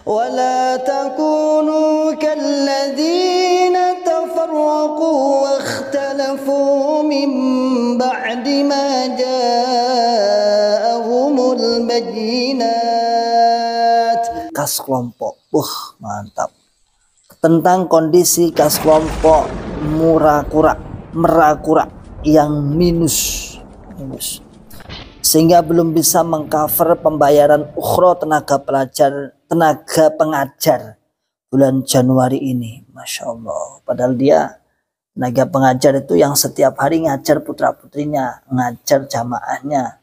ولا تكونوا كالذين تفرقوا واختلفوا من بعد ما جاءهم البينات. Kas kelompok, mantap. Tentang kondisi kas kelompok merakura yang minus, sehingga belum bisa mengcover pembayaran ukhro tenaga pengajar bulan Januari ini. Masya Allah, padahal dia tenaga pengajar itu yang setiap hari ngajar putra putrinya, ngajar jamaahnya,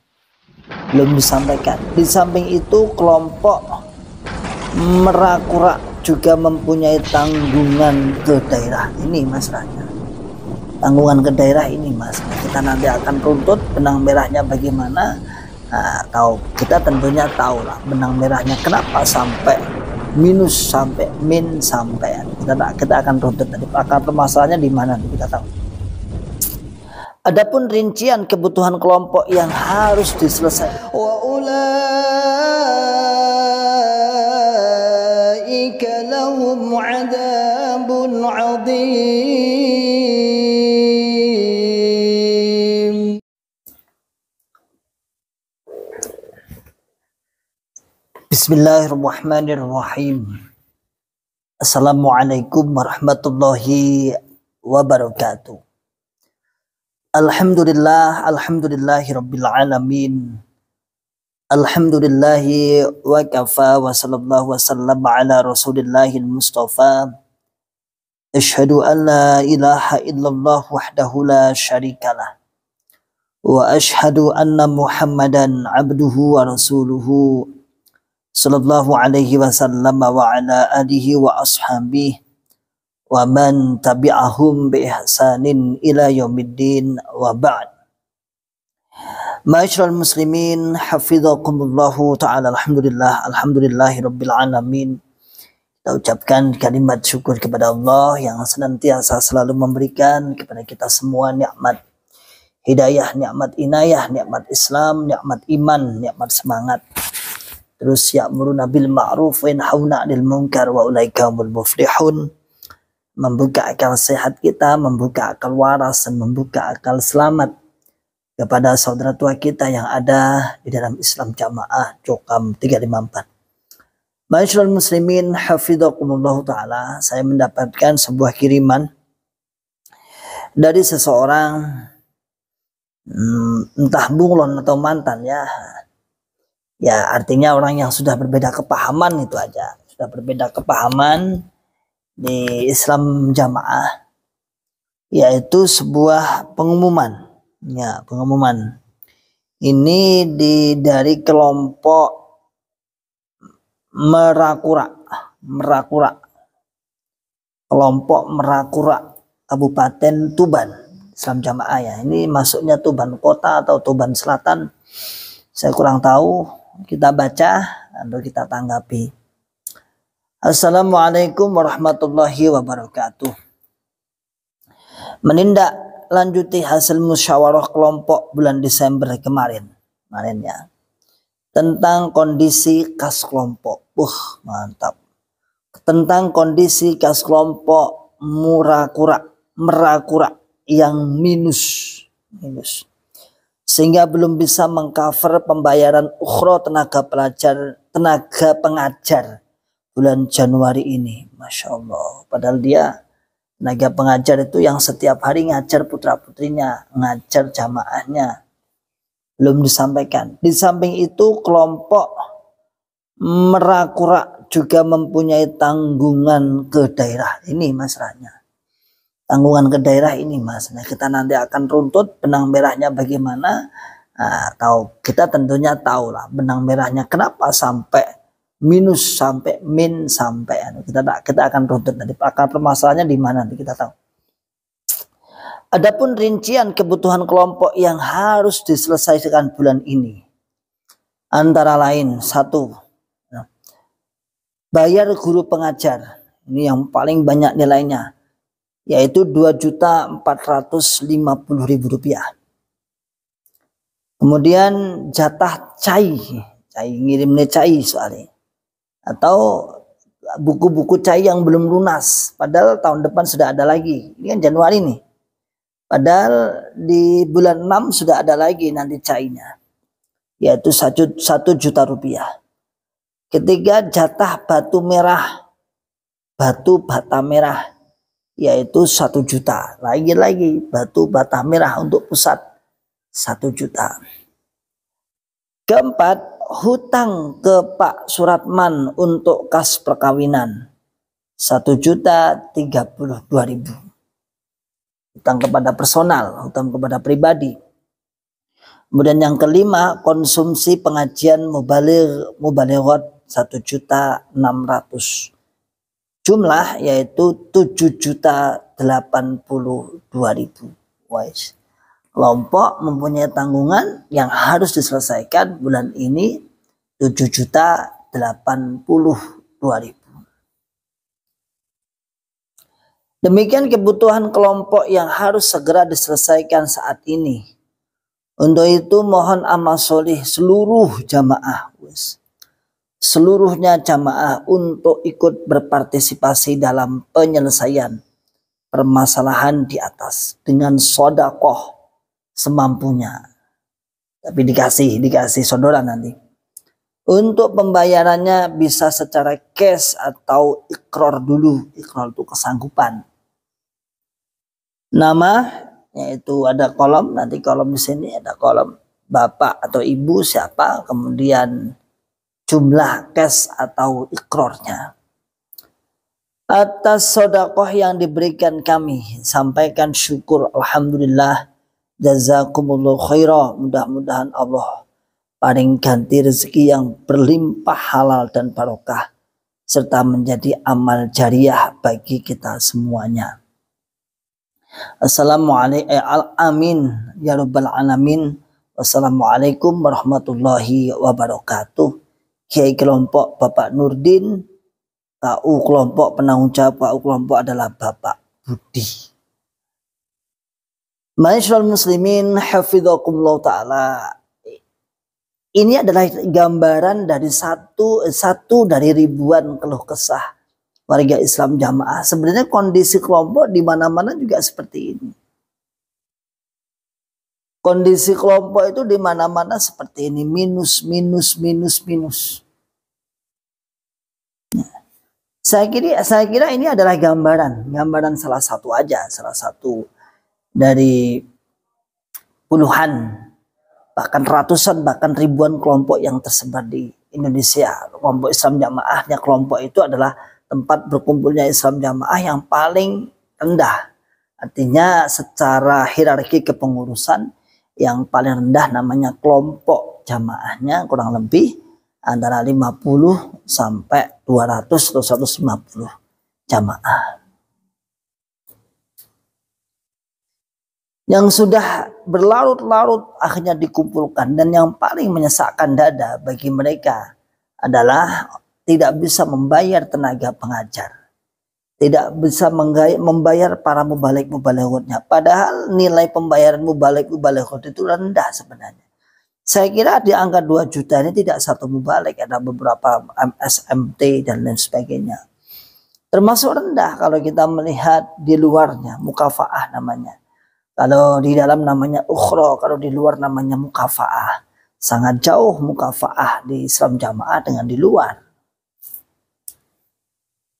belum disampaikan. Di samping itu kelompok merakura juga mempunyai tanggungan ke daerah ini, Mas Raja. Tanggungan ke daerah ini, Mas, kita nanti akan runtut benang merahnya bagaimana. Kita tentunya tahu lah benang merahnya kenapa sampai minus, sampai min, sampai kita akan runtut dari akar permasalahannya di mana kita tahu. Adapun rincian kebutuhan kelompok yang harus diselesaikan, lahum adabun adzim. Bismillahirrahmanirrahim. Assalamualaikum warahmatullahi wabarakatuh. Alhamdulillahi rabbil alamin. Alhamdulillahi wa kafa wa sallallahu wa sallam ala rasulillahil mustafa. Asyhadu an la ilaha illallah wahdahu la syarikalah. Wa asyhadu anna muhammadan abduhu wa rasuluhu sallallahu alaihi wasallam wa ala alihi wa ashabihi wa man tabi'ahum bi ihsanin ila yaumiddin wa ba'd. Ma'asyiral muslimin, hafizakumullahu ta'ala. Alhamdulillahi rabbil alamin. Kita ucapkan kalimat syukur kepada Allah yang senantiasa selalu memberikan kepada kita semua nikmat hidayah, nikmat inayah, nikmat Islam, nikmat iman, nikmat semangat. Terus ya'muruna bil ma'ruf wa yanhauna 'anil munkar wa ulaika humul muflihun. Membuka akal sehat kita, membuka akal waras, dan membuka akal selamat kepada saudara tua kita yang ada di dalam Islam Jamaah Cokam 354. Ma'asyiral muslimin, hafizakumullah ta'ala. Saya mendapatkan sebuah kiriman dari seseorang, entah bunglon atau mantan ya. Ya, artinya orang yang sudah berbeda kepahaman, itu aja. Sudah berbeda kepahaman di Islam Jamaah, yaitu sebuah pengumuman. Ya, pengumuman ini dari kelompok merakura, kelompok merakura Kabupaten Tuban, Islam Jamaah ya. Ini masuknya Tuban Kota atau Tuban Selatan, saya kurang tahu. Kita baca lalu kita tanggapi. Assalamualaikum warahmatullahi wabarakatuh. Menindaklanjuti hasil musyawarah kelompok bulan Desember kemarin ya, tentang kondisi kas kelompok. Mantap. Tentang kondisi kas kelompok merakura yang minus, sehingga belum bisa mengcover pembayaran ukhro tenaga pengajar bulan Januari ini. Masya Allah, padahal dia tenaga pengajar itu yang setiap hari ngajar putra putrinya, ngajar jamaahnya, belum disampaikan. Di samping itu kelompok merakura juga mempunyai tanggungan ke daerah ini, Mas Ranya. Tanggungan ke daerah ini, Mas. Nah, kita nanti akan runtut benang merahnya bagaimana. Kita tentunya tahu lah benang merahnya kenapa sampai minus, sampai min, sampai kita akan runtut dari akar permasalahannya di mana nanti kita tahu. Adapun rincian kebutuhan kelompok yang harus diselesaikan bulan ini antara lain, 1, bayar guru pengajar. Ini yang paling banyak nilainya, yaitu Rp2.450.000. Kemudian jatah cai ngirimnya cai soalnya, atau buku-buku CAI yang belum lunas, padahal tahun depan sudah ada lagi. Ini kan Januari nih, padahal di bulan 6 sudah ada lagi nanti CAI-nya, yaitu 1 juta rupiah. Ketiga, jatah batu bata merah, yaitu 1 juta. Lagi-lagi batu bata merah untuk pusat 1 juta. Keempat, hutang ke Pak Suratman untuk kas perkawinan 1.032.000. Hutang kepada personal, hutang kepada pribadi. Kemudian yang kelima, konsumsi pengajian mubalighat 1.600.000. Jumlah yaitu 7.082.000. Wise. Kelompok mempunyai tanggungan yang harus diselesaikan bulan ini 7.082.000. Demikian kebutuhan kelompok yang harus segera diselesaikan saat ini. Untuk itu mohon amal solih seluruh jamaah, seluruhnya jamaah untuk ikut berpartisipasi dalam penyelesaian permasalahan di atas dengan sodakoh semampunya, tapi dikasih sodoran nanti. Untuk pembayarannya bisa secara cash atau iqrar dulu. Iqrar itu kesanggupan. Nama yaitu ada kolom, nanti kolom di sini ada kolom bapak atau ibu siapa, kemudian jumlah cash atau iqrarnya. Atas sodakoh yang diberikan kami, sampaikan syukur alhamdulillah. Jazakumullah khairah. Mudah-mudahan Allah paling ganti rezeki yang berlimpah halal dan barokah, serta menjadi amal jariah bagi kita semuanya. Assalamualaikum amin ya rabbal alamin. Wassalamualaikum warahmatullahi wabarakatuh. Kiai kelompok Bapak Nurdin, KU kelompok penanggung jawab KU kelompok adalah Bapak Budi. Ma'asyiral muslimin hafizakumullah ta'ala. Ini adalah gambaran dari satu dari ribuan keluh kesah warga Islam jamaah. Sebenarnya kondisi kelompok di mana-mana juga seperti ini. Kondisi kelompok itu di mana-mana seperti ini, minus. Saya kira ini adalah gambaran salah satu dari puluhan, bahkan ratusan, bahkan ribuan kelompok yang tersebar di Indonesia. Kelompok Islam jamaahnya, kelompok itu adalah tempat berkumpulnya Islam jamaah yang paling rendah. Artinya secara hierarki kepengurusan yang paling rendah namanya kelompok jamaahnya, kurang lebih antara 50 sampai 200 atau 150 jamaah. Yang sudah berlarut-larut akhirnya dikumpulkan, dan yang paling menyesakkan dada bagi mereka adalah tidak bisa membayar tenaga pengajar, tidak bisa membayar para mubalik-mubalighatnya, padahal nilai pembayaran mubalik-mubalighat itu rendah sebenarnya. Saya kira di angka 2 juta ini tidak satu mubalik, ada beberapa MSMT dan lain sebagainya. Termasuk rendah kalau kita melihat di luarnya, mukafaah namanya. Kalau di dalam namanya ukhra, kalau di luar namanya mukafaah. Sangat jauh mukafaah di Islam jamaah dengan di luar.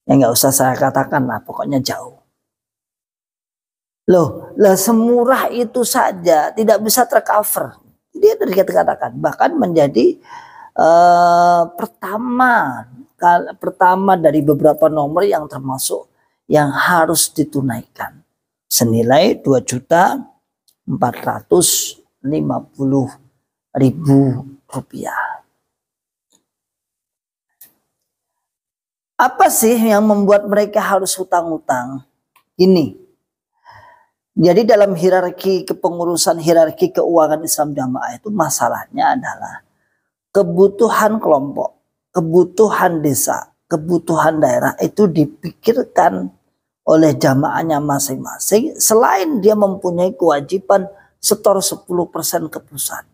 Ya nggak usah saya katakan lah, pokoknya jauh. Loh, lah semurah itu saja tidak bisa tercover. Dia tadi katakan bahkan menjadi pertama dari beberapa nomor yang termasuk yang harus ditunaikan. Senilai 2.450.000 rupiah. Apa sih yang membuat mereka harus hutang-hutang? Ini. Jadi dalam hierarki kepengurusan, hierarki keuangan Islam jamaah itu masalahnya adalah kebutuhan kelompok, kebutuhan desa, kebutuhan daerah itu dipikirkan oleh jamaahnya masing-masing, selain dia mempunyai kewajiban setor 10% ke pusat.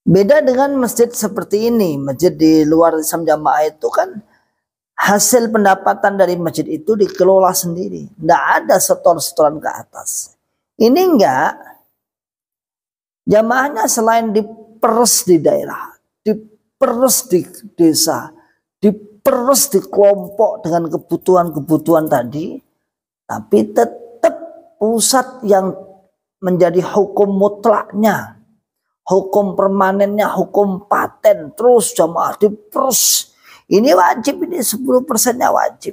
Beda dengan masjid seperti ini, masjid di luar Islam Jamaah itu kan hasil pendapatan dari masjid itu dikelola sendiri. Tidak ada setor-setoran ke atas. Ini enggak, jamaahnya selain diperes di daerah, diperes di desa, diperes di kelompok dengan kebutuhan-kebutuhan tadi, tapi tetap pusat yang menjadi hukum mutlaknya, hukum permanennya, hukum paten, terus jamaah diperes. Ini wajib, ini 10%-nya wajib.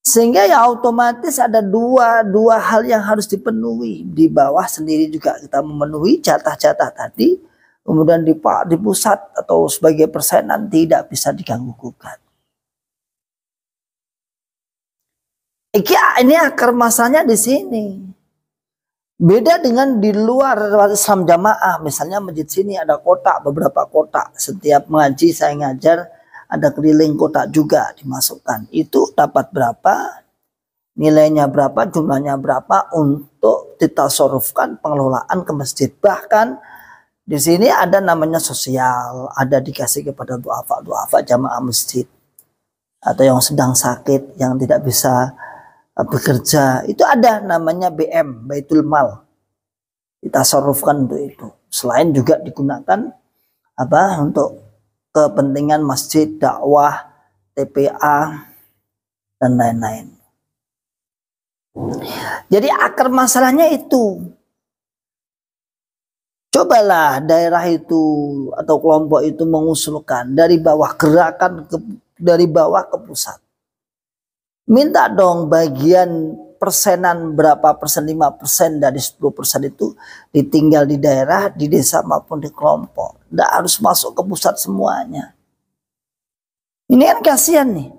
Sehingga ya otomatis ada dua hal yang harus dipenuhi. Di bawah sendiri juga kita memenuhi jatah-jatah tadi. Kemudian di pusat atau sebagai persenan tidak bisa diganggu gugat. Ini akar masalahnya di sini. Beda dengan di luar Islam Jamaah. Misalnya masjid sini ada kotak, beberapa kotak. Setiap mengaji saya ngajar ada keliling kotak juga dimasukkan. Itu dapat berapa, nilainya berapa, jumlahnya berapa untuk ditasorufkan pengelolaan ke masjid. Bahkan di sini ada namanya sosial, ada dikasih kepada duafa jamaah masjid atau yang sedang sakit, yang tidak bisa bekerja, itu ada namanya BM, Baitul Mal, ditasorufkan untuk itu. Selain juga digunakan untuk kepentingan masjid, dakwah, TPA, dan lain-lain. Jadi akar masalahnya itu. Cobalah daerah itu atau kelompok itu mengusulkan dari bawah, gerakan dari bawah ke pusat. Minta dong bagian persenan berapa persen, 5% dari 10% itu ditinggal di daerah, di desa maupun di kelompok. Tidak harus masuk ke pusat semuanya. Ini kan kasihan nih.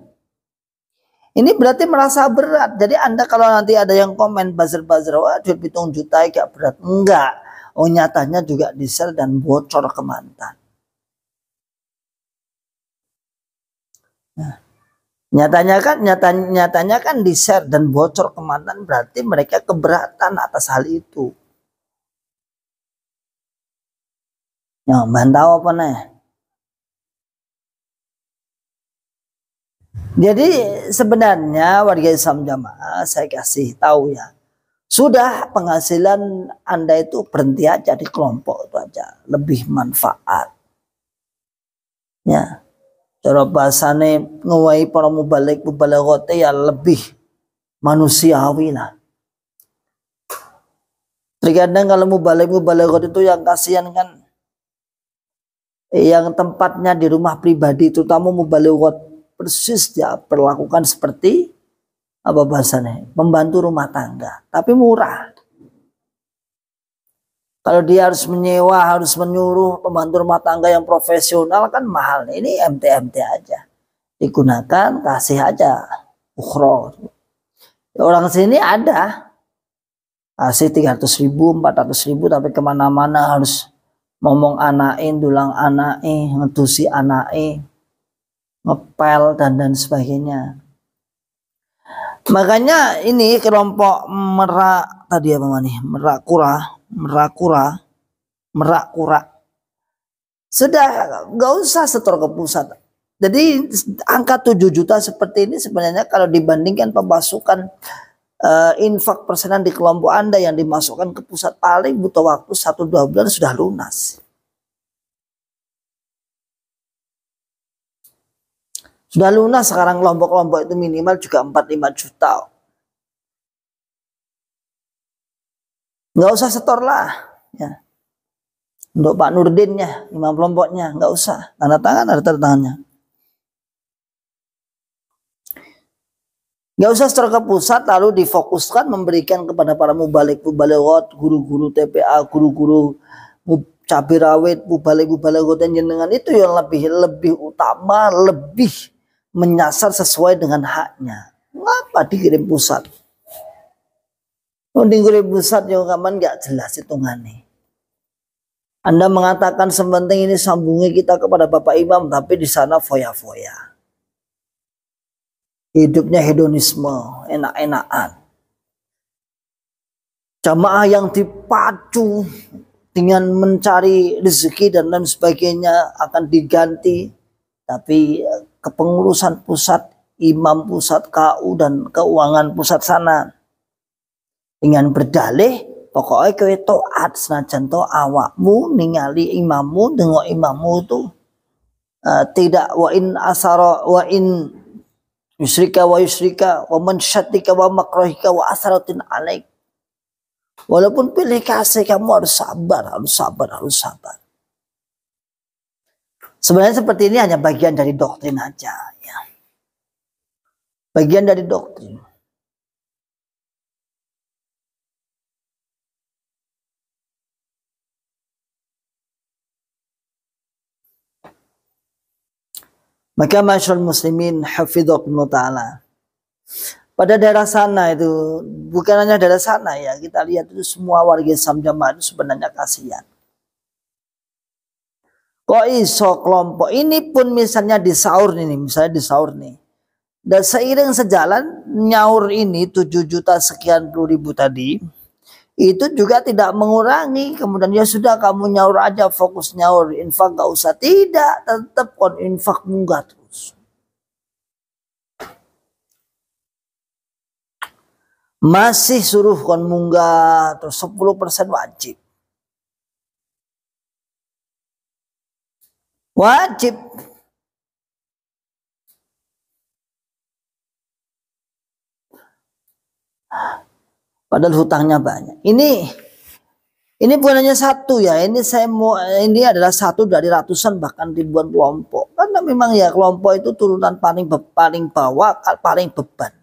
Ini berarti merasa berat. Jadi Anda kalau nanti ada yang komen buzzer-buzzer, wah duit 7 juta gak berat. Enggak. Oh nyatanya juga di-share dan bocor ke mantan. Nah, nyatanya kan di-share dan bocor ke mantan, berarti mereka keberatan atas hal itu. Ya, bantau apa nih? Jadi sebenarnya warga Islam Jamaah saya kasih tahu ya. Sudah penghasilan Anda itu berhenti aja di kelompok itu aja. Lebih manfaat. Ya. Cara bahasane ngewai para mubalik ya lebih manusiawi lah. Terkadang kalau mubalik itu yang kasihan kan, yang tempatnya di rumah pribadi, terutama mubalik persis ya perlakukan seperti apa bahasanya, pembantu rumah tangga, tapi murah. Kalau dia harus menyewa, harus menyuruh pembantu rumah tangga yang profesional kan mahal. Ini MT aja. Digunakan, kasih aja. Ukhro. Orang sini ada. Kasih 300.000, 400.000, tapi kemana-mana harus ngomong anain, dulang anain, ngedusi anain, ngepel, dan sebagainya. Makanya ini kelompok merak tadi apa nih? Merak kura sudah nggak usah setor ke pusat. Jadi angka 7 juta seperti ini sebenarnya kalau dibandingkan pemasukan infak persenan di kelompok Anda yang dimasukkan ke pusat, paling butuh waktu 1-2 bulan sudah lunas. Sudah lunas sekarang kelompok-kelompok itu minimal juga 4-5 juta. Nggak usah setor lah ya. Untuk Pak Nurdinnya, imam kelompoknya, nggak usah. Tanda tangan, ada tanda tangannya. Nggak usah setor ke pusat lalu difokuskan memberikan kepada para mubalik-mubalighat, guru-guru TPA, guru-guru cabai rawit, mubalik-mubalighat yang jenengan itu yang lebih utama, lebih menyasar sesuai dengan haknya. Ngapa dikirim pusat? Dikirim pusat yang kapan nggak jelas hitungannya. Anda mengatakan sementing ini sambungi kita kepada Bapak Imam, tapi di sana foya-foya. Hidupnya hedonisme, enak-enakan. Jamaah yang dipacu dengan mencari rezeki dan lain sebagainya akan diganti. Tapi kepengurusan pusat, imam pusat KU dan keuangan pusat sana dengan berdalih pokoknya kowe taat senajan to awakmu ningali imammu, dengan imammu itu tidak wa in asara wa in yusrika wa yusrika wa man syattika wa makrahika wa asaratin alaik. Walaupun pilih kasih kamu harus sabar, harus sabar, harus sabar. Sebenarnya seperti ini hanya bagian dari doktrin aja ya. Bagian dari doktrin. Maka masyaallah muslimin hafidhakumullah ta'ala. Pada daerah sana itu, bukan hanya daerah sana ya, kita lihat itu semua warga Islam Jamaah itu sebenarnya kasihan. Kok iso kelompok ini pun misalnya di sahur ini, misalnya di sahur nih. Dan seiring sejalan nyaur ini 7 juta sekian puluh ribu tadi, itu juga tidak mengurangi. Kemudian ya sudah kamu nyaur aja, fokus nyaur, infak gak usah. Tidak, tetap kon infak munggah terus. Masih suruh kon munggah terus 10% wajib. Wajib. Padahal hutangnya banyak. Ini bukan hanya satu ya. Ini adalah satu dari ratusan bahkan ribuan kelompok. Karena memang ya kelompok itu turunan paling bawah, paling beban.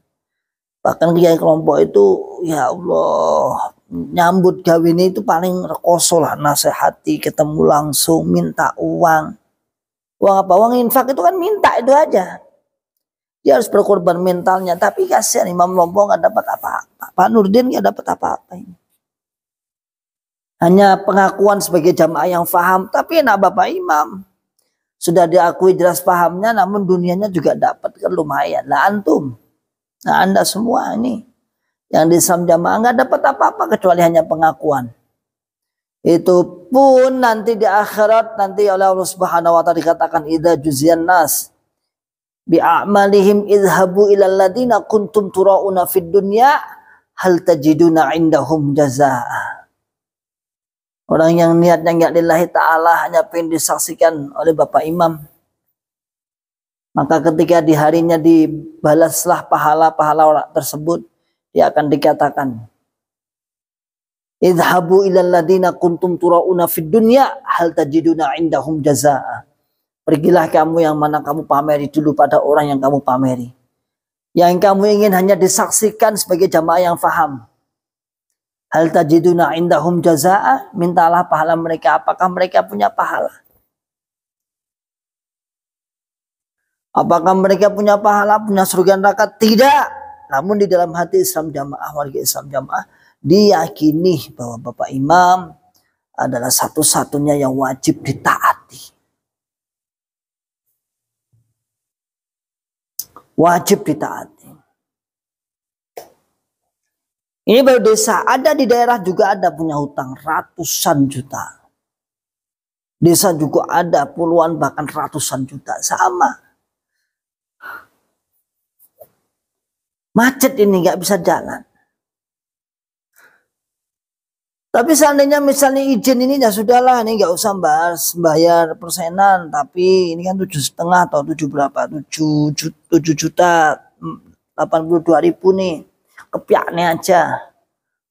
Bahkan kiai kelompok itu ya Allah nyambut gawe ini itu paling rekoso lah, nasihati, ketemu langsung, minta uang. Uang apa? Uang infak itu kan minta itu aja. Dia harus berkorban mentalnya. Tapi kasihan Imam Lombok nggak dapat apa-apa. Pak Nurdin nggak dapat apa-apa ini. Hanya pengakuan sebagai jamaah yang faham. Tapi enak Bapak Imam. Sudah diakui jelas pahamnya, namun dunianya juga dapat kan lumayan. Lah antum. Nah Anda semua ini yang di Islam Jamaah nggak dapat apa-apa kecuali hanya pengakuan. Itu pun nanti di akhirat nanti oleh Allah Subhanahu wa taala dikatakan idza juziyan nas bi'amalihim idhabu ilal ladina kuntum turauna fid dunya hal tajiduna indahum jazaa. Orang yang niatnya enggak lillahi ta'ala hanya pengen disaksikan oleh Bapak Imam, maka ketika di harinya dibalaslah pahala-pahala orang tersebut, dia akan dikatakan idhabu ilal ladina kuntum turauna fid dunya hal tajiduna indahum jazaa. Pergilah kamu yang mana kamu pameri dulu pada orang yang kamu pameri. Yang kamu ingin hanya disaksikan sebagai jamaah yang faham. Hal tajiduna indahum jazaa, mintalah pahala mereka. Apakah mereka punya pahala? Apakah mereka punya pahala, punya surga neraka? Tidak. Namun di dalam hati Islam Jamaah, warga Islam Jamaah, diyakini bahwa Bapak Imam adalah satu-satunya yang wajib ditaati. Wajib ditaati. Ini baru desa. Ada di daerah juga ada punya hutang ratusan juta. Desa juga ada puluhan bahkan ratusan juta. Sama. Macet ini nggak bisa jalan. Tapi seandainya misalnya izin ini ya sudahlah, ini nggak usah bayar persenan, tapi ini kan 7,5 atau 7 berapa? 7 juta 82.000 nih, kepiaknya aja.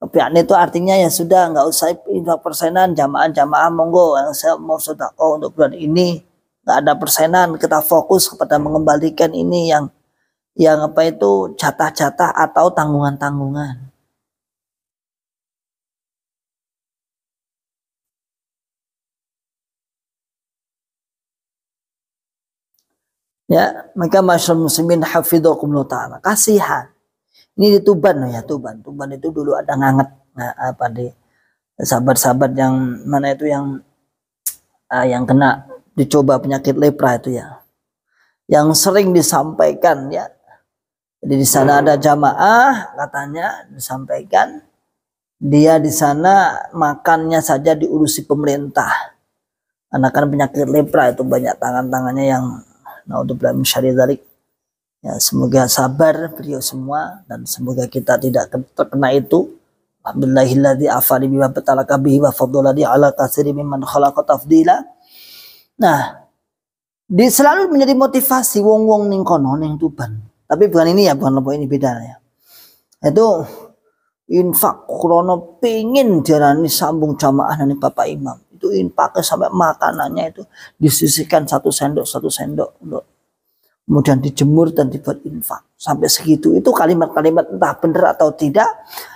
Kepiaknya itu artinya ya sudah nggak usah persenan, jamaah monggo yang saya mau sedekah untuk bulan ini nggak ada persenan, kita fokus kepada mengembalikan ini yang apa itu jatah-jatah atau tanggungan-tanggungan. Ya, maka masyaallah muslimin hafidhakumullah ta'ala. Kasihan. Ini di Tuban ya, Tuban. Tuban itu dulu ada nganget apa di sahabat-sahabat yang mana itu yang kena dicoba penyakit lepra itu ya. Yang sering disampaikan ya. Jadi di sana ada jamaah katanya disampaikan Dia di sana makannya saja diurusi pemerintah. Karena kan penyakit lepra itu banyak tangan-tangannya yang naudzubillah min syarri dzalik. Ya, semoga sabar beliau semua dan semoga kita tidak terkena itu. Alhamdulillahilladzi afani bima batalaka bihi wa faddalani ala katsiri mimman khalaqa tafdila. Nah, selalu menjadi motivasi wong-wong ning kono ning Tuban. Tapi bukan ini ya, bukan apa ini bedanya. Itu infak krono pengin diarani sambung jamaah dari Bapak Imam. Itu infaknya sampai makanannya itu disisihkan satu sendok untuk kemudian dijemur dan dibuat infak sampai segitu. Itu kalimat-kalimat entah benar atau tidak,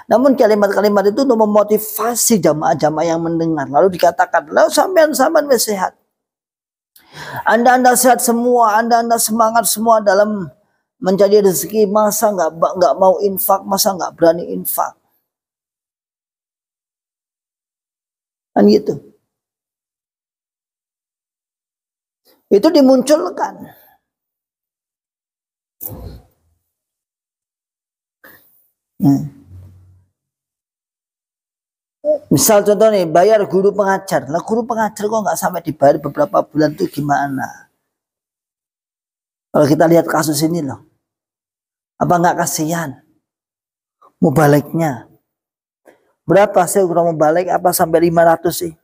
namun kalimat-kalimat itu untuk memotivasi jamaah-jamaah yang mendengar. Lalu dikatakan, lalu sampean sehat, anda sehat semua, anda semangat semua dalam mencari rezeki, masa nggak mau infak, masa nggak berani infak, kan gitu. Itu dimunculkan. Misal contoh nih, bayar guru pengajar. Lah guru pengajar kok nggak sampai dibayar beberapa bulan tuh gimana? Kalau kita lihat kasus ini loh, apa nggak kasihan? Mubaliknya berapa sih ukuran mubalik? Apa sampai 500 sih?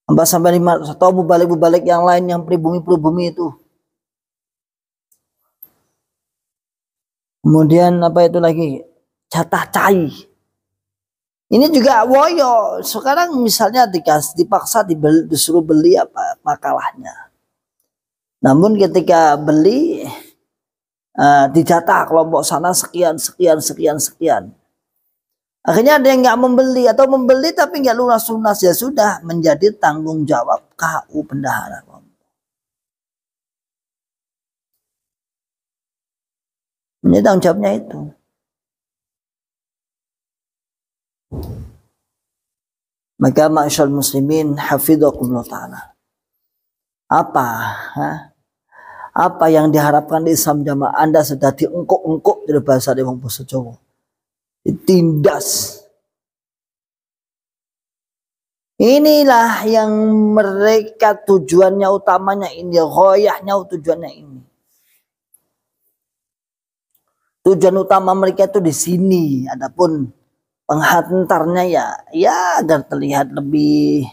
Apa sampai 500? Atau mubalik yang lain yang pribumi itu? Kemudian apa itu lagi? Jatah cai. Ini juga woyo. Sekarang misalnya dipaksa disuruh beli apa makalahnya. Namun ketika beli dijatah kelompok sana sekian. Akhirnya ada yang nggak membeli atau membeli tapi nggak lunas, ya sudah menjadi tanggung jawab KU bendahara. Ini tanggung jawabnya itu. Maka ma'asyal muslimin hafidhakumullah ta'ala. Apa yang diharapkan di Islam jamaah? Anda sudah diengkuk-engkuk dari bahasa di wong basa Jawa. Ditindas. Inilah yang mereka tujuannya utamanya ini, ghoyahnya tujuannya ini. Tujuan utama mereka itu di sini. Adapun penghantarnya ya agar terlihat lebih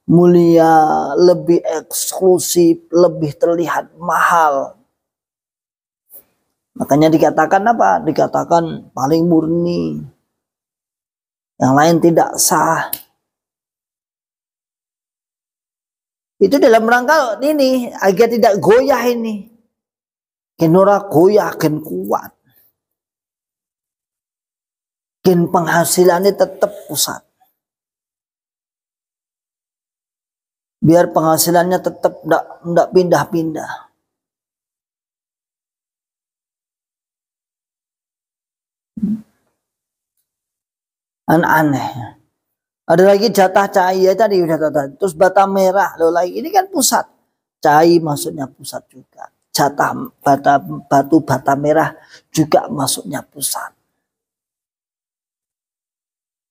mulia, lebih eksklusif, lebih terlihat mahal. Makanya dikatakan apa? Dikatakan paling murni. Yang lain tidak sah. Itu dalam rangka ini agar tidak goyah ini. Kenora goyah, ken kuat. Ken penghasilannya tetap pusat. Biar penghasilannya tetap tidak pindah-pindah. Aneh. Ada lagi jatah cahaya tadi udah tadi. Terus bata merah lo lagi ini kan pusat. Cahaya maksudnya pusat juga. Jatah bata merah juga masuknya pusat.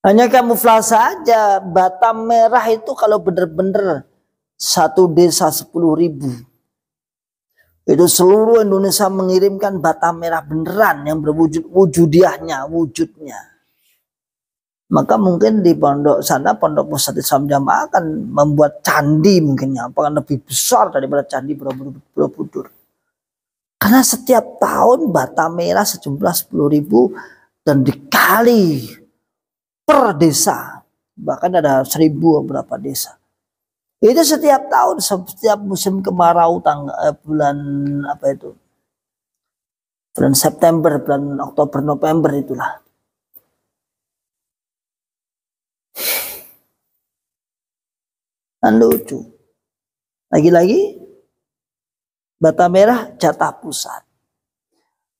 Hanya kamuflase aja. Bata merah itu kalau bener-bener satu desa 10.000. Itu seluruh Indonesia mengirimkan bata merah beneran yang berwujud wujudnya. Maka mungkin di pondok sana, pondok pusat Islam Jamaah akan membuat candi mungkinnya, apakah lebih besar daripada candi Borobudur. Karena setiap tahun bata merah sejumlah 10.000 dan dikali per desa, bahkan ada 1.000 berapa desa. Itu setiap tahun, setiap musim kemarau bulan apa itu, bulan September, bulan Oktober, November itulah. Dan lucu. Lagi-lagi bata merah jatah pusat.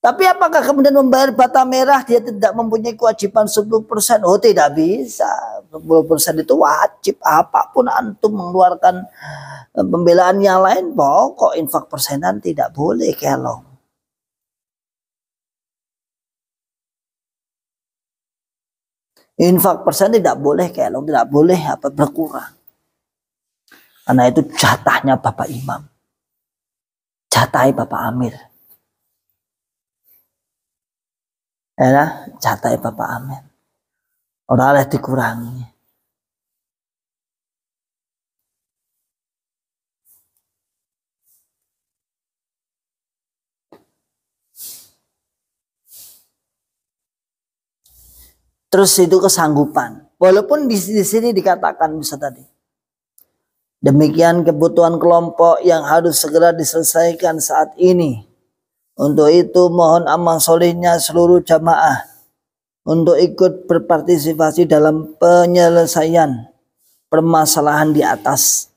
Tapi apakah kemudian membayar bata merah dia tidak mempunyai kewajiban 10%? Oh, tidak bisa. 10% itu wajib. Apapun antum mengeluarkan pembelaan yang lain, pokok infak persenan tidak boleh kelong. Infak persen tidak boleh kelong, tidak boleh berkurang. Karena itu jatahnya Bapak Imam. Jatahnya Bapak Amir. Ya, jatahnya Bapak Amir. Orang oleh dikurangi. Terus itu kesanggupan. Walaupun di sini dikatakan bisa tadi. Demikian kebutuhan kelompok yang harus segera diselesaikan saat ini. Untuk itu mohon amal solehnya seluruh jamaah untuk ikut berpartisipasi dalam penyelesaian permasalahan di atas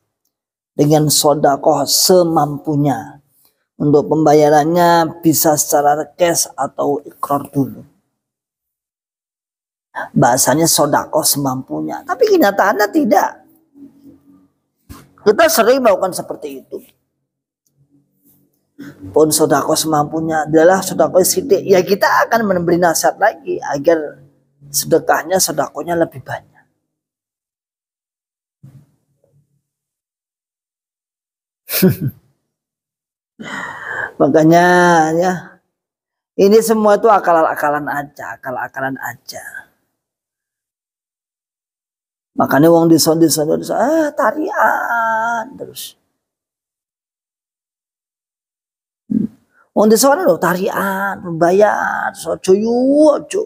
dengan sodakoh semampunya. Untuk pembayarannya bisa secara cash atau ikrar dulu. Bahasanya sodakoh semampunya, tapi kenyataannya tidak. Kita sering melakukan seperti itu. Pun sodakoh semampunya adalah sodakoh sidik. Ya kita akan memberi nasihat lagi agar sedekahnya, sodakohnya lebih banyak. Makanya ya, ini semua itu akal-akalan aja, akal-akalan aja. Makanya wong dison tarian terus. Wong dison lho tarian, bayar, ojo.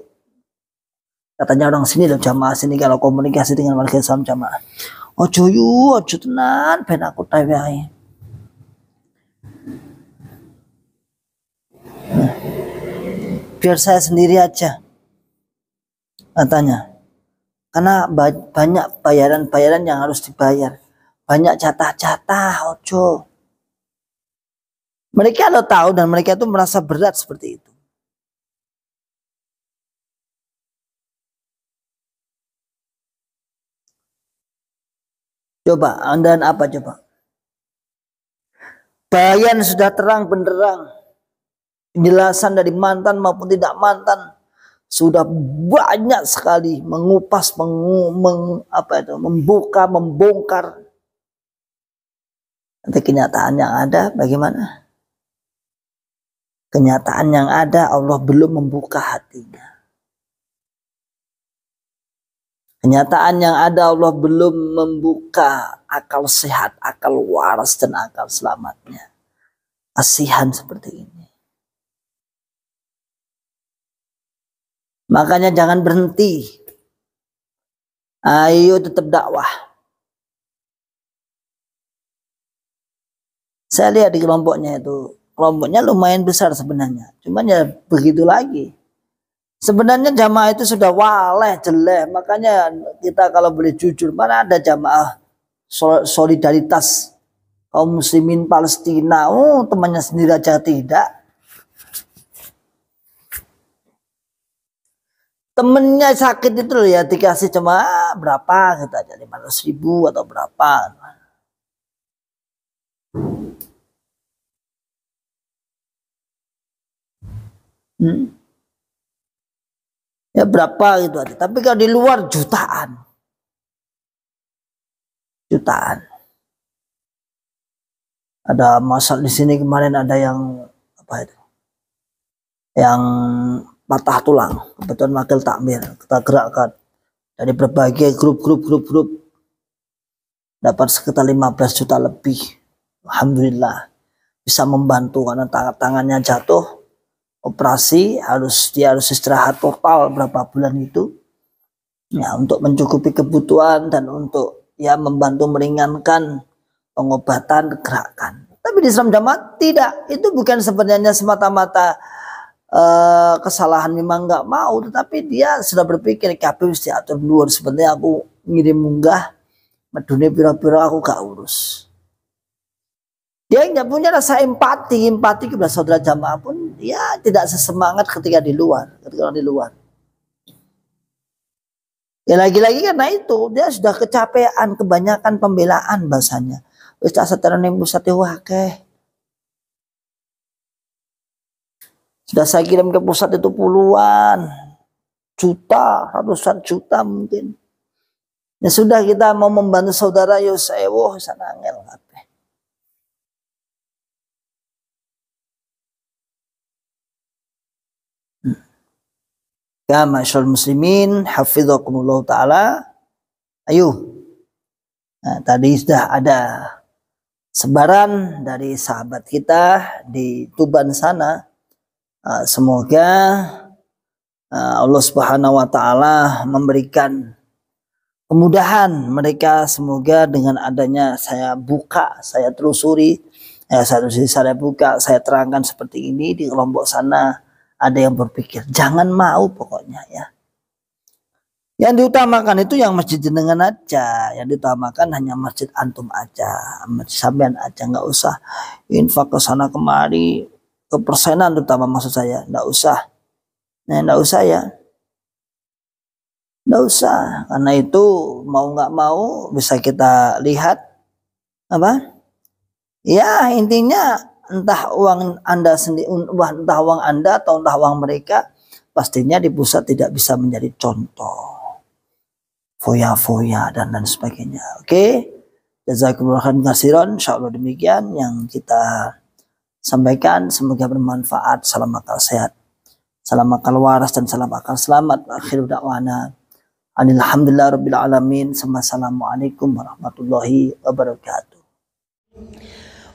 Katanya orang sini loh, jamaah sini kalau komunikasi dengan warga Islam jamaah. Ojo tenan ben aku tae wae. Biar saya sendiri aja. Katanya. Karena banyak bayaran-bayaran yang harus dibayar. Banyak jatah-jatah, ojo. Mereka lo tahu dan mereka itu merasa berat seperti itu. Coba, Anda apa coba? Bayan sudah terang benderang. Penjelasan dari mantan maupun tidak mantan. Sudah banyak sekali mengupas, membuka, membongkar. Tapi kenyataan yang ada bagaimana? Kenyataan yang ada Allah belum membuka hatinya. Kenyataan yang ada Allah belum membuka akal sehat, akal waras dan akal selamatnya. Kasihan seperti ini. Makanya jangan berhenti. Ayo tetap dakwah. Saya lihat di kelompoknya itu. Kelompoknya lumayan besar sebenarnya. Cuman ya begitu lagi. Sebenarnya jamaah itu sudah waleh, jelek. Makanya kita kalau boleh jujur. Mana ada jamaah solidaritas kaum muslimin Palestina. Oh temannya sendiri aja tidak. Temennya sakit itu loh ya dikasih cuma berapa gitu aja 500.000 atau berapa. Ya berapa gitu aja. Tapi kalau di luar jutaan. Ada masalah di sini kemarin ada yang apa itu? Yang patah tulang, kebetulan wakil takmir kita gerakkan dari berbagai grup dapat sekitar 15 juta lebih. Alhamdulillah bisa membantu karena tangannya jatuh, operasi, dia harus istirahat total berapa bulan itu ya untuk mencukupi kebutuhan dan untuk ya membantu meringankan pengobatan gerakan. Tapi di Islam Jamaah tidak, itu bukan sebenarnya semata-mata kesalahan memang nggak mau, tetapi dia sudah berpikir kabeh wis diatur dhuwur, sebenarnya aku ngirim munggah medune pira-pira aku gak urus. Dia nggak punya rasa empati kepada saudara jamaah pun ya tidak sesemangat ketika di luar, ketika di luar. Ya lagi-lagi karena itu dia sudah kecapean, kebanyakan pembelaan bahasanya. Wis tak seteran ning pusat wakeh. Sudah saya kirim ke pusat itu puluhan juta, ratusan juta mungkin. Ya sudah, kita mau membantu saudara yo sewo sana angel kabeh. Ya masyaallah muslimin, hafizakumullah taala. Ayo. Nah, tadi sudah ada sebaran dari sahabat kita di Tuban sana. Semoga Allah Subhanahu wa taala memberikan kemudahan mereka. Semoga dengan adanya saya buka, saya telusuri, saya buka, saya terangkan seperti ini di kelompok sana, ada yang berpikir jangan mau pokoknya ya. Yang diutamakan itu yang masjid jenengan aja, yang diutamakan hanya masjid antum aja, masjid sampean aja, nggak usah infak ke sana kemari, ke persenan terutama maksud saya, nggak usah. Nah, nggak usah ya. Nggak usah, karena itu mau nggak mau bisa kita lihat apa? Ya intinya entah uang Anda sendiri, entah uang Anda atau entah uang mereka, pastinya di pusat tidak bisa menjadi contoh. Foya-foya dan sebagainya. Oke, jazakumullah khairan. Insyaallah demikian yang kita sampaikan, semoga bermanfaat. Salam akal sehat, salam akal waras dan salam akal selamat. Akhir da'wana alhamdulillah rabbil alamin. Assalamualaikum warahmatullahi wabarakatuh.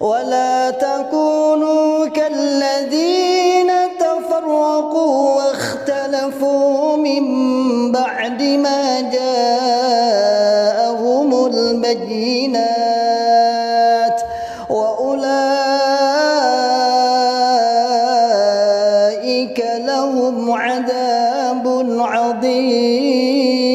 ولا تكونوا كالذين تفرقوا واختلفوا من بعد ما جاءهم البينات وأولئك لهم عذاب عظيم.